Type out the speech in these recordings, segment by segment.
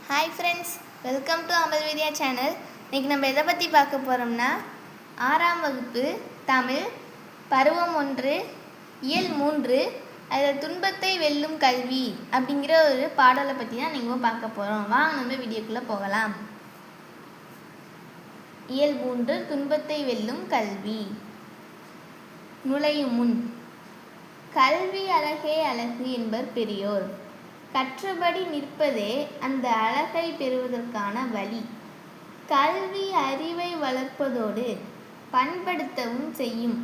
Hi friends, welcome to அமல் வித்யா channel. இன்றைக்கி நம்ம எதை பற்றி பார்க்க போகிறோம்னா 6ஆம் வகுப்பு தமிழ் பருவம் 1 இயல் 3 அதில் துன்பத்தை வெல்லும் கல்வி அப்படிங்கிற ஒரு பாடலை பற்றி தான் நீங்கள் பார்க்க போகிறோம். வாங்க நம்ம வீடியோக்குள்ளே போகலாம். இயல் 3 துன்பத்தை வெல்லும் கல்வி. நுழையும் முன் கல்வி அழகே அழகு என்பர் பெரியோர். கற்றபடி நிற்பதே அந்த அழகை பெறுவதற்கான வழி. கல்வி அறிவை வளர்ப்பதோடு பண்படுத்தவும் செய்யும்.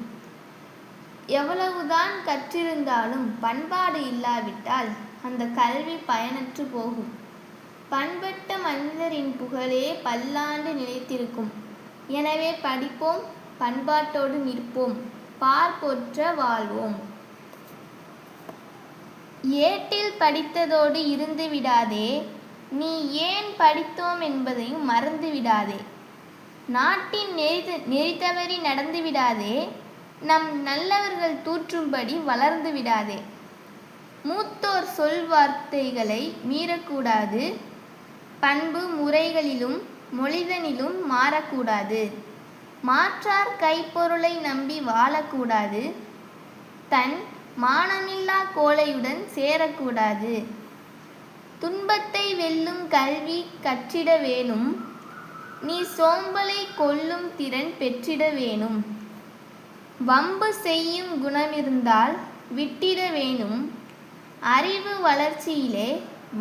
எவ்வளவுதான் கற்றிருந்தாலும் பண்பாடு இல்லாவிட்டால் அந்த கல்வி பயனற்று போகும். பண்பட்ட மனிதரின் புகழே பல்லாண்டு நிலைத்திருக்கும். எனவே படிப்போம், பண்பாட்டோடு நிற்போம், பார்ப்போற்ற வாழ்வோம். ஏட்டில் படித்ததோடு இருந்து விடாதே, நீ ஏன் படித்தோம் என்பதையும் மறந்து விடாதே. நாட்டின் நெறிதவறி நடந்து விடாதே, நம் நல்லவர்கள் தூற்றும்படி வளர்ந்து விடாதே. மூத்தோர் சொல் வார்த்தைகளை மீறக்கூடாது. பண்பு முறைகளிலும் மொழிதனிலும் மாறக்கூடாது. மாற்றார் கைப்பொருளை நம்பி வாழக்கூடாது. தன் மானமில்லா கோழையுடன் சேரக்கூடாது. துன்பத்தை வெல்லும் கல்வி கற்றிட வேணும். நீ சோம்பலை கொல்லும் திறன் பெற்றிட வேணும். வம்பு செய்யும் குணமிருந்தால் விட்டிட வேணும். அறிவு வளர்ச்சியிலே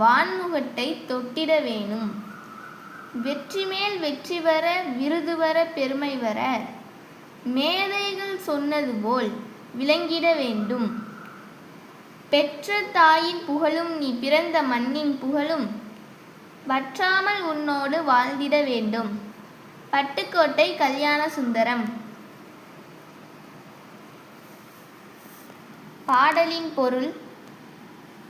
வான்முகட்டை தொட்டிட வேணும். வெற்றி மேல் வெற்றி வர, விருது வர, பெருமை வர, மேதைகள் சொன்னது போல் விளங்கிட வேண்டும். பெற்ற தாயின் புகழும் நீ பிறந்த மண்ணின் புகழும் வற்றாமல் உன்னோடு வாழ்ந்திட வேண்டும். பட்டுக்கோட்டை கல்யாண சுந்தரம். பாடலின் பொருள்: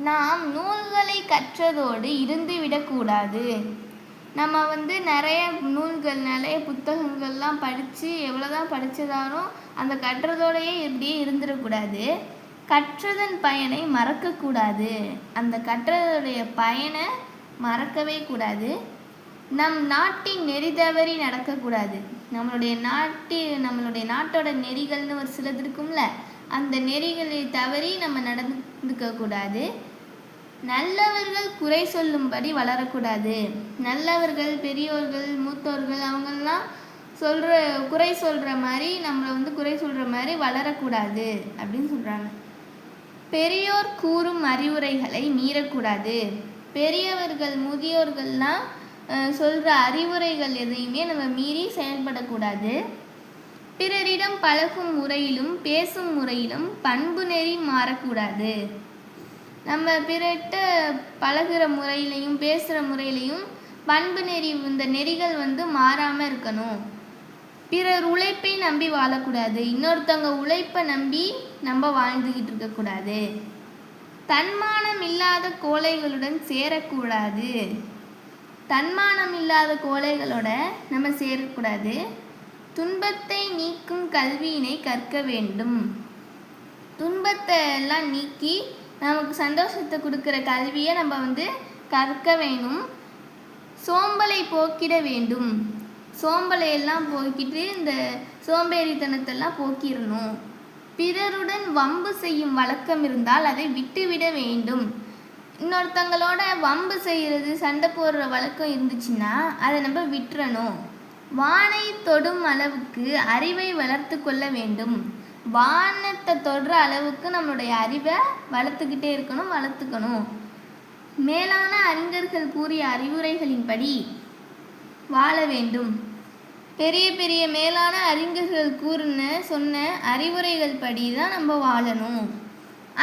நாம் நூல்களை கற்றதோடு இருந்து விடக்கூடாது. நம்ம நிறைய நூல்கள், நிறைய புத்தகங்கள்லாம் படித்து எவ்வளோதான் படித்ததாலும் அந்த கற்றதோடையே இப்படியே இருந்துடக்கூடாது. கற்றதன் பயனை மறக்கக்கூடாது. அந்த கற்றதோடைய பயனை மறக்கவே கூடாது. நம் நாட்டின் நெறி தவறி நடக்கக்கூடாது. நம்மளுடைய நாட்டோட நெறிகள்னு ஒரு சிலது இருக்கும்ல, அந்த நெறிகளை தவறி நம்ம நடந்துக்கக்கூடாது. நல்லவர்கள் குறை சொல்லும்படி வளரக்கூடாது. நல்லவர்கள், பெரியோர்கள், மூத்தோர்கள் அவங்கெல்லாம் குறை சொல்கிற மாதிரி நம்மளை குறை சொல்கிற மாதிரி வளரக்கூடாது அப்படின்னு சொல்கிறாங்க. பெரியோர் கூறும் அறிவுரைகளை மீறக்கூடாது. பெரியவர்கள், முதியோர்கள்லாம் சொல்கிற அறிவுரைகள் எதையுமே நம்ம மீறி செயல்படக்கூடாது. பிறரிடம் பழகும் முறையிலும் பேசும் முறையிலும் பண்பு நெறி மாறக்கூடாது. நம்ம பிறர்கிட்ட பழகிற முறையிலையும் பேசுகிற முறையிலையும் பண்பு நெறி, இந்த நெறிகள் மாறாமல் இருக்கணும். பிறர் உழைப்பை நம்பி வாழக்கூடாது. இன்னொருத்தவங்க உழைப்பை நம்பி நம்ம வாழ்ந்துக்கிட்டு இருக்கக்கூடாது. தன்மானம் இல்லாத கோழைகளுடன் சேரக்கூடாது. தன்மானம் இல்லாத கோழைகளோட நம்ம சேரக்கூடாது. துன்பத்தை நீக்கும் கல்வியினை கற்க வேண்டும். துன்பத்தை எல்லாம் நீக்கி நமக்கு சந்தோஷத்தை கொடுக்குற கல்வியை நம்ம கற்க வேணும். சோம்பலை போக்கிட வேண்டும். சோம்பலையெல்லாம் போக்கிட்டு இந்த சோம்பேறித்தனத்தெல்லாம் போக்கிடணும். பிறருடன் வம்பு செய்யும் வழக்கம் இருந்தால் அதை விட்டுவிட வேண்டும். இன்னொருத்தங்களோட வம்பு செய்கிறது, சண்டை போடுற வழக்கம் இருந்துச்சுன்னா அதை நம்ம விட்டுறணும். வானை தொடும் அளவுக்கு அறிவை வளர்த்து கொள்ள வேண்டும். வானத்தை தொடுற அளவுக்கு நம்மளுடைய அறிவை வளர்த்துக்கணும். மேலான அறிஞர்கள் கூறிய அறிவுரைகளின்படி வாழ வேண்டும். பெரிய பெரிய மேலான அறிஞர்கள் சொன்ன அறிவுரைகள் படி தான் நம்ம வாழணும்.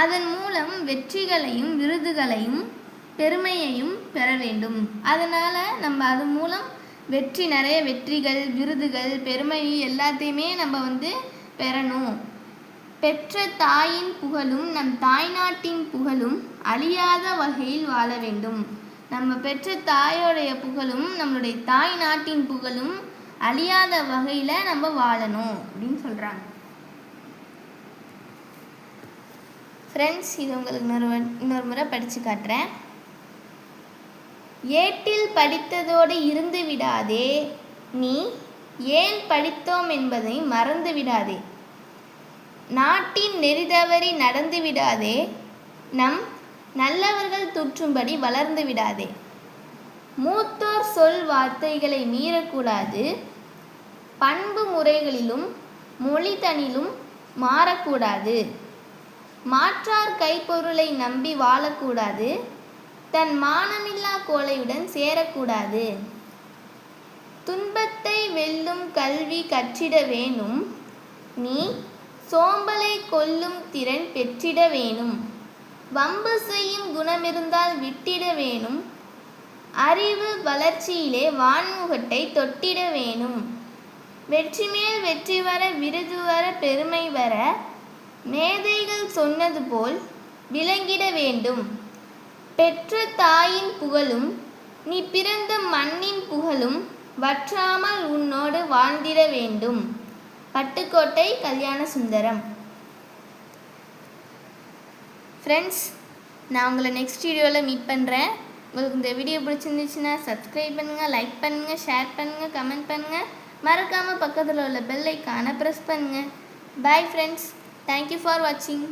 அதன் மூலம் வெற்றிகளையும் விருதுகளையும் பெருமையையும் பெற வேண்டும். அதனால் நம்ம அது மூலம் நிறைய வெற்றிகள், விருதுகள், பெருமை எல்லாத்தையுமே நம்ம பெறணும். பெற்ற தாயின் புகழும் நம் தாய்நாட்டின் புகழும் அழியாத வகையில் வாழ வேண்டும். நம்ம பெற்ற தாயோடைய புகழும் நம்மளுடைய தாய் நாட்டின் புகழும் அழியாத வகையில் நம்ம வாழணும் அப்படின்னு சொல்கிறாங்க. ஃப்ரெண்ட்ஸ், இது உங்களுக்கு இன்னொரு முறை படித்து காட்டுறேன். ஏட்டில் படித்ததோடு இருந்து விடாதே, நீ ஏன் படித்தோம் என்பதை மறந்து விடாதே. நாட்டின் நெறி தவறி நடந்து விடாதே, நம் நல்லவர்கள் தூற்றும்படி வளர்ந்து விடாதே. மூத்தோர் சொல் வார்த்தைகளை மீறக்கூடாது, பண்பு முறைகளிலும் மொழிதனிலும் மாறக்கூடாது. மாற்றார் கைப்பொருளை நம்பி வாழக்கூடாது, தன் மானமில்லா கோழையுடன் சேரக்கூடாது. துன்பத்தை வெல்லும் கல்வி கற்றிட வேணும், நீ சோம்பலை கொல்லும் திறன் பெற்றிட வேணும். வம்பு செய்யும் குணமிருந்தால் விட்டிட வேணும், அறிவு வளர்ச்சியிலே வான்முகட்டை தொட்டிட வேணும். வெற்றி மேல் வெற்றி வர, விருது வர, பெருமை வர, மேதைகள் சொன்னது போல் விளங்கிட வேண்டும். பெற்ற தாயின் புகழும் நீ பிறந்த மண்ணின் புகழும் வற்றாமல் உன்னோடு வாழ்ந்திட வேண்டும். பட்டுக்கோட்டை கல்யாண சுந்தரம். ஃப்ரெண்ட்ஸ், நான் உங்களை நெக்ஸ்ட் வீடியோவில் மீட் பண்ணுறேன். உங்களுக்கு இந்த வீடியோ பிடிச்சிருந்துச்சுன்னா சப்ஸ்கிரைப் பண்ணுங்கள், லைக் பண்ணுங்கள், ஷேர் பண்ணுங்கள், கமெண்ட் பண்ணுங்கள். மறக்காமல் பக்கத்தில் உள்ள பெல் ஐக்கானை ப்ரெஸ் பண்ணுங்கள். Bye friends. தேங்க்யூ ஃபார் வாட்சிங்.